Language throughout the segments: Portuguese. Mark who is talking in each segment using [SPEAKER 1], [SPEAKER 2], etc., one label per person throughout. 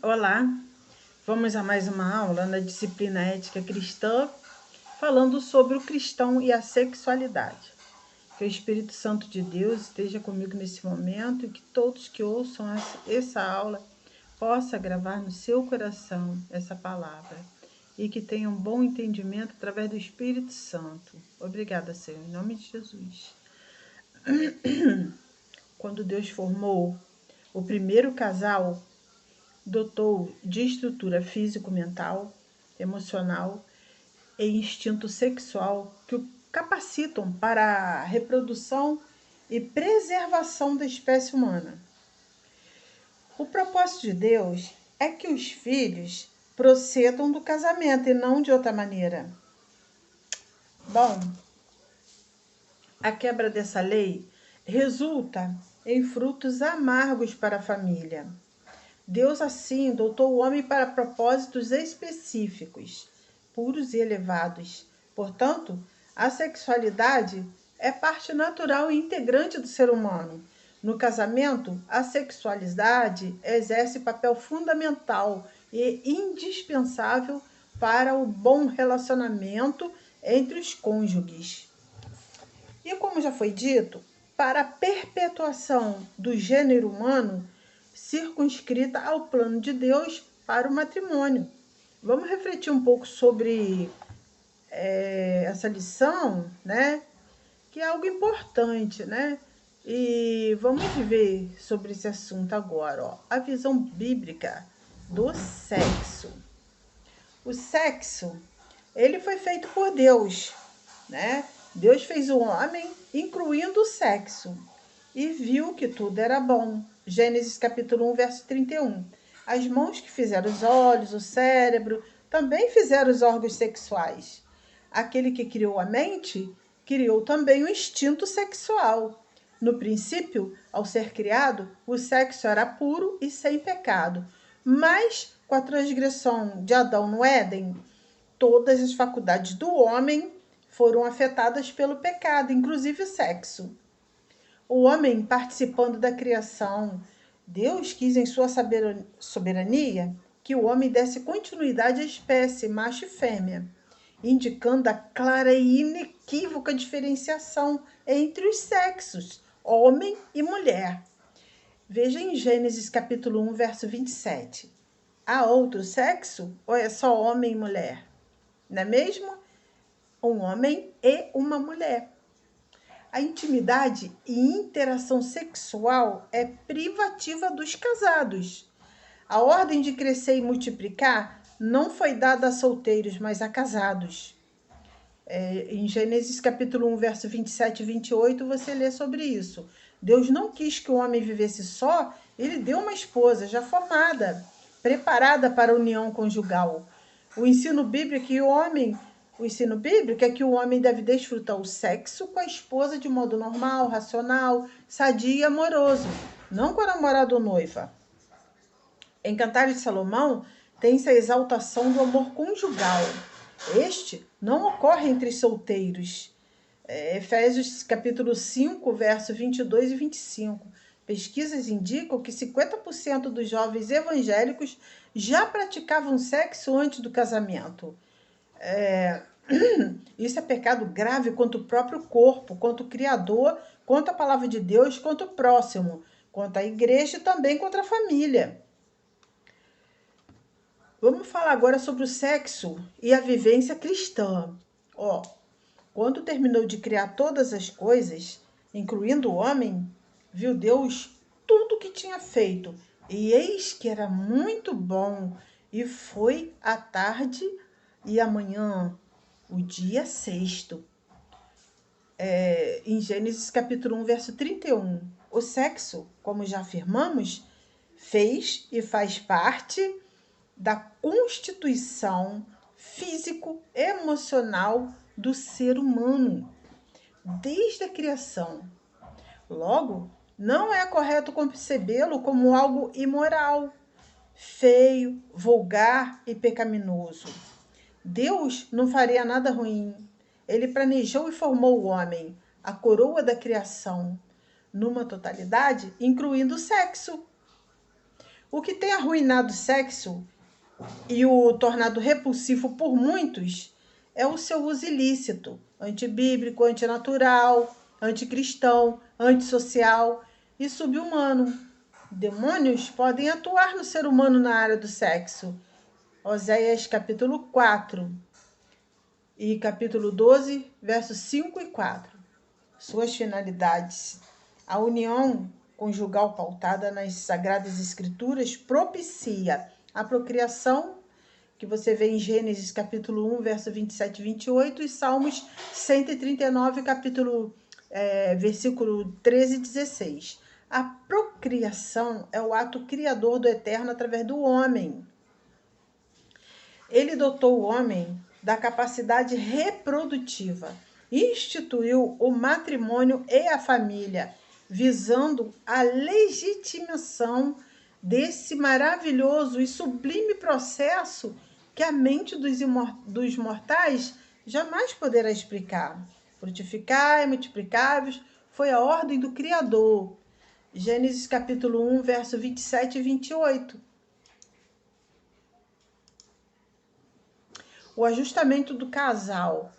[SPEAKER 1] Olá, vamos a mais uma aula na disciplina Ética Cristã, falando sobre o cristão e a sexualidade. Que o Espírito Santo de Deus esteja comigo nesse momento e que todos que ouçam essa aula possam gravar no seu coração essa palavra e que tenham um bom entendimento através do Espírito Santo. Obrigada, Senhor, em nome de Jesus. Quando Deus formou o primeiro casal, dotou de estrutura físico-mental, emocional e instinto sexual que o capacitam para a reprodução e preservação da espécie humana. O propósito de Deus é que os filhos procedam do casamento e não de outra maneira. Bom, a quebra dessa lei resulta em frutos amargos para a família. Deus assim dotou o homem para propósitos específicos, puros e elevados. Portanto, a sexualidade é parte natural e integrante do ser humano. No casamento, a sexualidade exerce papel fundamental e indispensável para o bom relacionamento entre os cônjuges. E como já foi dito, para a perpetuação do gênero humano, circunscrita ao plano de Deus para o matrimônio. Vamos refletir um pouco sobre essa lição, né? Que é algo importante, né? E vamos ver sobre esse assunto agora, ó. A visão bíblica do sexo. O sexo, ele foi feito por Deus, né? Deus fez o homem, incluindo o sexo, e viu que tudo era bom. Gênesis capítulo 1, verso 31. As mãos que fizeram os olhos, o cérebro, também fizeram os órgãos sexuais. Aquele que criou a mente, criou também o instinto sexual. No princípio, ao ser criado, o sexo era puro e sem pecado. Mas, com a transgressão de Adão no Éden, todas as faculdades do homem foram afetadas pelo pecado, inclusive o sexo. O homem participando da criação, Deus quis em sua soberania que o homem desse continuidade à espécie macho e fêmea, indicando a clara e inequívoca diferenciação entre os sexos, homem e mulher. Veja em Gênesis capítulo 1, verso 27. Há outro sexo ou é só homem e mulher? Não é mesmo? Um homem e uma mulher. A intimidade e interação sexual é privativa dos casados. A ordem de crescer e multiplicar não foi dada a solteiros, mas a casados. Em Gênesis capítulo 1, verso 27 e 28, você lê sobre isso. Deus não quis que o homem vivesse só, ele deu uma esposa já formada, preparada para a união conjugal. O ensino bíblico é que o homem deve desfrutar o sexo com a esposa de modo normal, racional, sadio e amoroso, não com a namorada ou noiva. Em Cantares de Salomão, tem-se a exaltação do amor conjugal. Este não ocorre entre solteiros. Efésios capítulo 5, verso 22 e 25. Pesquisas indicam que 50% dos jovens evangélicos já praticavam sexo antes do casamento. Isso é pecado grave contra o próprio corpo, contra o Criador, contra a palavra de Deus, contra o próximo, contra a igreja e também contra a família. Vamos falar agora sobre o sexo e a vivência cristã. Quando terminou de criar todas as coisas, incluindo o homem, viu Deus tudo o que tinha feito, e eis que era muito bom, e foi a tarde e a manhã, o dia sexto. Em Gênesis capítulo 1, verso 31. O sexo, como já afirmamos, fez e faz parte da constituição físico-emocional do ser humano, desde a criação. Logo, não é correto concebê-lo como algo imoral, feio, vulgar e pecaminoso. Deus não faria nada ruim. Ele planejou e formou o homem, a coroa da criação, numa totalidade, incluindo o sexo. O que tem arruinado o sexo e o tornado repulsivo por muitos é o seu uso ilícito, antibíblico, antinatural, anticristão, antissocial e subhumano. Demônios podem atuar no ser humano na área do sexo. Oséias capítulo 4 e capítulo 12, versos 5 e 4. Suas finalidades. A união conjugal pautada nas Sagradas Escrituras propicia a procriação, que você vê em Gênesis capítulo 1, verso 27 e 28, e Salmos 139, versículo 13 e 16. A procriação é o ato criador do Eterno através do homem. Ele dotou o homem da capacidade reprodutiva, instituiu o matrimônio e a família, visando a legitimação desse maravilhoso e sublime processo que a mente dos mortais jamais poderá explicar. Frutificai, multiplicai-vos, foi a ordem do Criador. Gênesis capítulo 1, verso 27 e 28. O ajustamento do casal.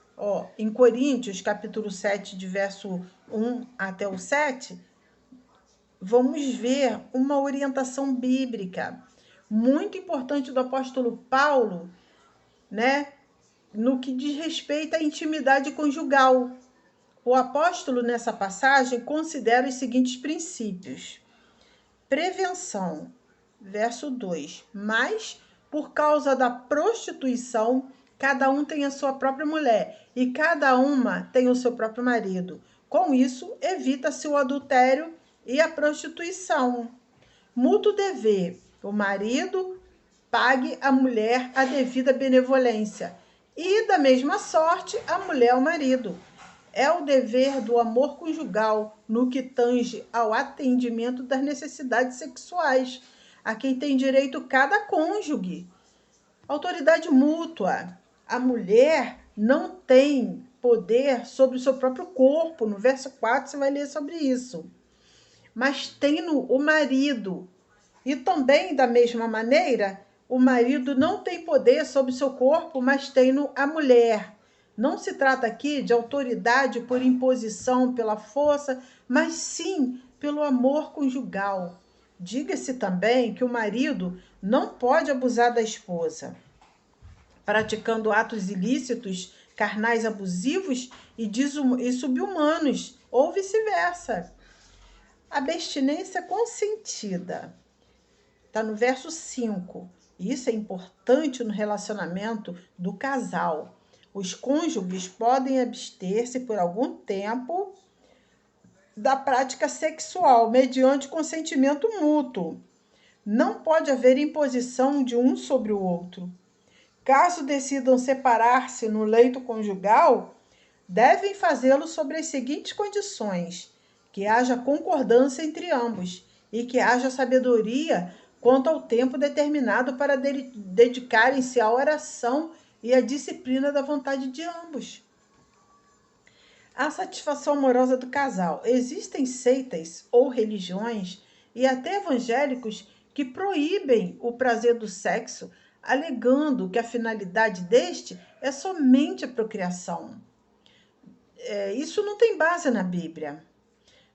[SPEAKER 1] Em Coríntios, capítulo 7, de verso 1 até o 7, vamos ver uma orientação bíblica muito importante do apóstolo Paulo, né, no que diz respeito à intimidade conjugal. O apóstolo, nessa passagem, considera os seguintes princípios. Prevenção, verso 2. Mas, por causa da prostituição, cada um tem a sua própria mulher e cada uma tem o seu próprio marido. Com isso, evita-se o adultério e a prostituição. Mútuo dever. O marido pague à mulher a devida benevolência e, da mesma sorte, a mulher ao marido. É o dever do amor conjugal no que tange ao atendimento das necessidades sexuais, a quem tem direito cada cônjuge. Autoridade mútua. A mulher não tem poder sobre o seu próprio corpo. No verso 4 você vai ler sobre isso. Mas tem-no o marido. E também, da mesma maneira, o marido não tem poder sobre o seu corpo, mas tem-no a mulher. Não se trata aqui de autoridade por imposição, pela força, mas sim pelo amor conjugal. Diga-se também que o marido não pode abusar da esposa, praticando atos ilícitos, carnais abusivos e subhumanos, ou vice-versa. Abstinência consentida. Está no verso 5. Isso é importante no relacionamento do casal. Os cônjuges podem abster-se por algum tempo da prática sexual, mediante consentimento mútuo. Não pode haver imposição de um sobre o outro. Caso decidam separar-se no leito conjugal, devem fazê-lo sobre as seguintes condições: que haja concordância entre ambos e que haja sabedoria quanto ao tempo determinado para dedicarem-se à oração e à disciplina da vontade de ambos. A satisfação amorosa do casal. Existem seitas ou religiões e até evangélicos que proíbem o prazer do sexo, alegando que a finalidade deste é somente a procriação. Isso não tem base na Bíblia.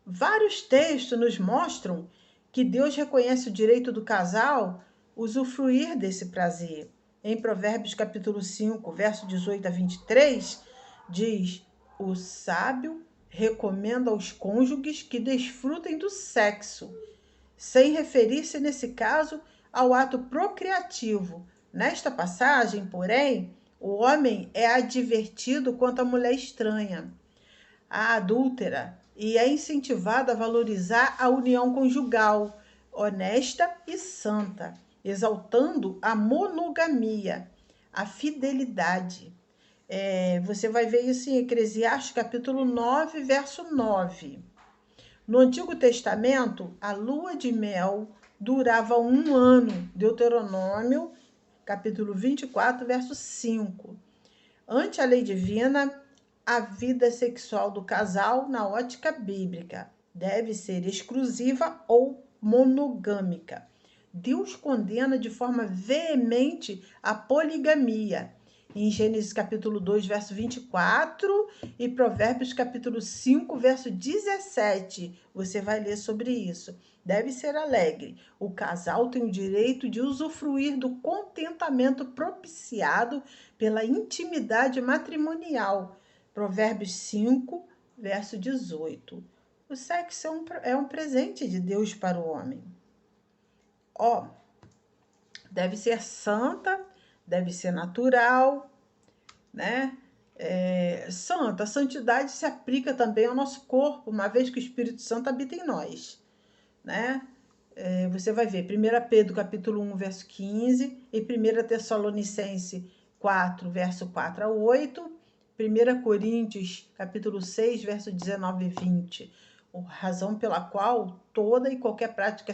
[SPEAKER 1] Vários textos nos mostram que Deus reconhece o direito do casal usufruir desse prazer. Em Provérbios capítulo 5, verso 18 a 23, diz: o sábio recomenda aos cônjuges que desfrutem do sexo, sem referir-se, nesse caso, ao ato procriativo. Nesta passagem, porém, o homem é advertido quanto à mulher estranha, a adúltera, e é incentivado a valorizar a união conjugal, honesta e santa, exaltando a monogamia, a fidelidade. Você vai ver isso em Eclesiastes capítulo 9, verso 9. No Antigo Testamento, a lua de mel durava 1 ano. Deuteronômio capítulo 24, verso 5. Ante a lei divina, a vida sexual do casal, na ótica bíblica, deve ser exclusiva ou monogâmica. Deus condena de forma veemente a poligamia. Em Gênesis capítulo 2, verso 24 e Provérbios capítulo 5, verso 17. Você vai ler sobre isso. Deve ser alegre. O casal tem o direito de usufruir do contentamento propiciado pela intimidade matrimonial. Provérbios 5, verso 18. O sexo é um presente de Deus para o homem. Deve ser santa, deve ser natural, né? A santidade se aplica também ao nosso corpo, uma vez que o Espírito Santo habita em nós, né? Você vai ver 1 Pedro capítulo 1, verso 15 e 1 Tessalonicenses 4, verso 4 a 8, 1 Coríntios capítulo 6, verso 19 e 20, razão pela qual toda e qualquer prática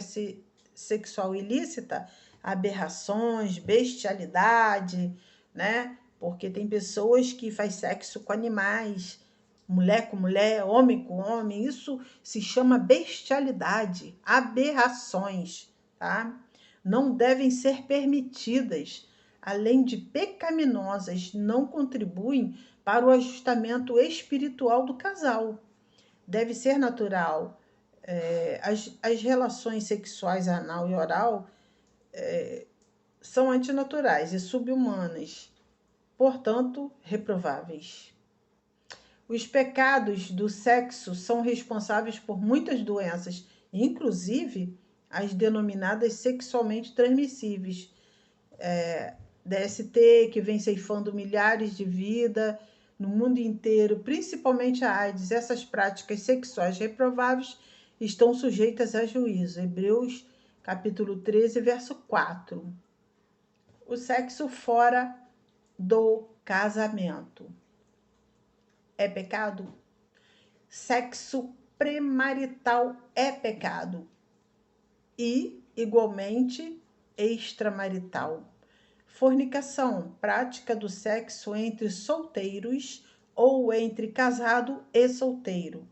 [SPEAKER 1] sexual ilícita, aberrações, bestialidade, né? Porque tem pessoas que fazem sexo com animais, mulher com mulher, homem com homem, isso se chama bestialidade, aberrações, tá? Não devem ser permitidas, além de pecaminosas, não contribuem para o ajustamento espiritual do casal. Deve ser natural. As relações sexuais anal e oral são antinaturais e subhumanas, portanto, reprováveis. Os pecados do sexo são responsáveis por muitas doenças, inclusive as denominadas sexualmente transmissíveis. DST, que vem ceifando milhares de vidas no mundo inteiro, principalmente a AIDS. Essas práticas sexuais reprováveis estão sujeitas a juízo. Hebreus, capítulo 13, verso 4. O sexo fora do casamento é pecado? Sexo premarital é pecado e, igualmente, extramarital. Fornicação, prática do sexo entre solteiros ou entre casado e solteiro.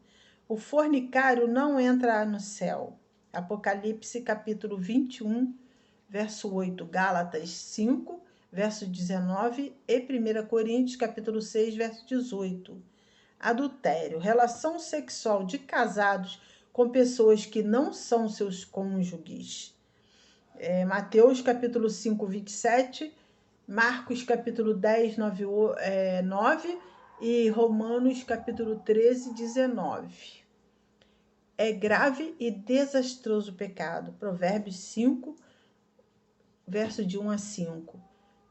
[SPEAKER 1] O fornicário não entra no céu. Apocalipse capítulo 21, verso 8, Gálatas 5, verso 19 e 1 Coríntios capítulo 6, verso 18. Adultério, relação sexual de casados com pessoas que não são seus cônjuges. Mateus capítulo 5, 27, Marcos capítulo 10, 9 e Romanos capítulo 13, 19. É grave e desastroso pecado. Provérbios 5, verso de 1 a 5.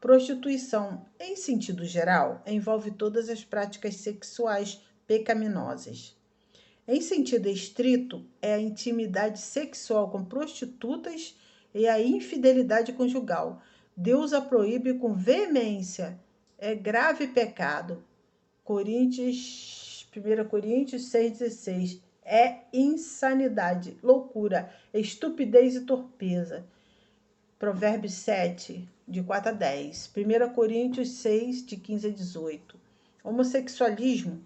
[SPEAKER 1] Prostituição, em sentido geral, envolve todas as práticas sexuais pecaminosas. Em sentido estrito, é a intimidade sexual com prostitutas e a infidelidade conjugal. Deus a proíbe com veemência. É grave pecado. 1 Coríntios 6,16. É insanidade, loucura, estupidez e torpeza. Provérbios 7, de 4 a 10. 1 Coríntios 6, de 15 a 18. Homossexualismo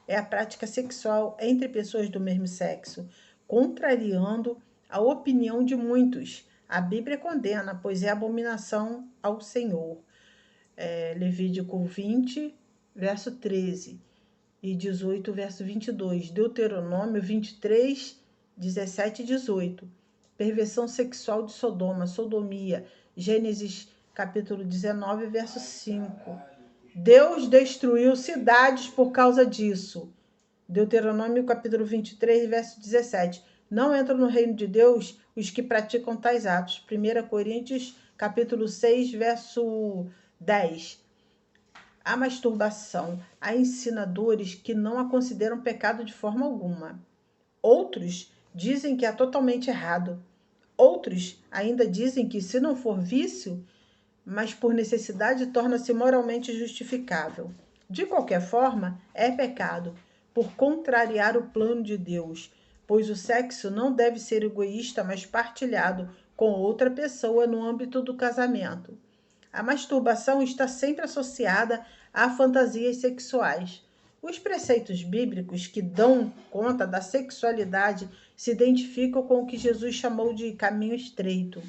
[SPEAKER 1] é a prática sexual entre pessoas do mesmo sexo, contrariando a opinião de muitos. A Bíblia condena, pois é abominação ao Senhor. Levítico 20, verso 13 e 18, verso 22. Deuteronômio 23, 17 e 18. Perversão sexual de Sodoma, sodomia. Gênesis capítulo 19, verso 5. Deus destruiu cidades por causa disso. Deuteronômio capítulo 23, verso 17. Não entram no reino de Deus os que praticam tais atos. 1 Coríntios capítulo 6, verso 10. A masturbação. Há ensinadores que não a consideram pecado de forma alguma. Outros dizem que é totalmente errado. Outros ainda dizem que, se não for vício, mas por necessidade, torna-se moralmente justificável. De qualquer forma, é pecado, por contrariar o plano de Deus, pois o sexo não deve ser egoísta, mas partilhado com outra pessoa no âmbito do casamento. A masturbação está sempre associada a fantasias sexuais. Os preceitos bíblicos que dão conta da sexualidade se identificam com o que Jesus chamou de caminho estreito.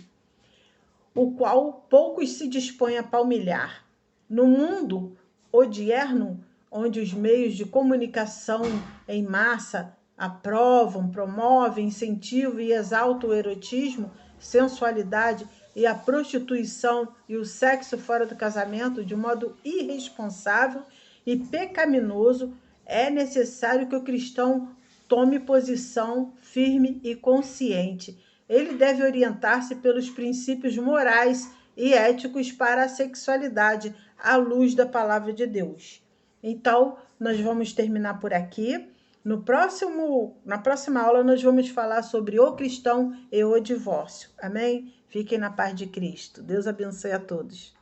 [SPEAKER 1] o qual poucos se dispõem a palmilhar. No mundo odierno, onde os meios de comunicação em massa aprovam, promovem, incentivam e exaltam o erotismo, sensualidade e a prostituição e o sexo fora do casamento de modo irresponsável e pecaminoso, é necessário que o cristão tome posição firme e consciente. Ele deve orientar-se pelos princípios morais e éticos para a sexualidade, à luz da palavra de Deus. Então, nós vamos terminar por aqui. Na próxima aula, nós vamos falar sobre o cristão e o divórcio. Amém? Fiquem na paz de Cristo. Deus abençoe a todos.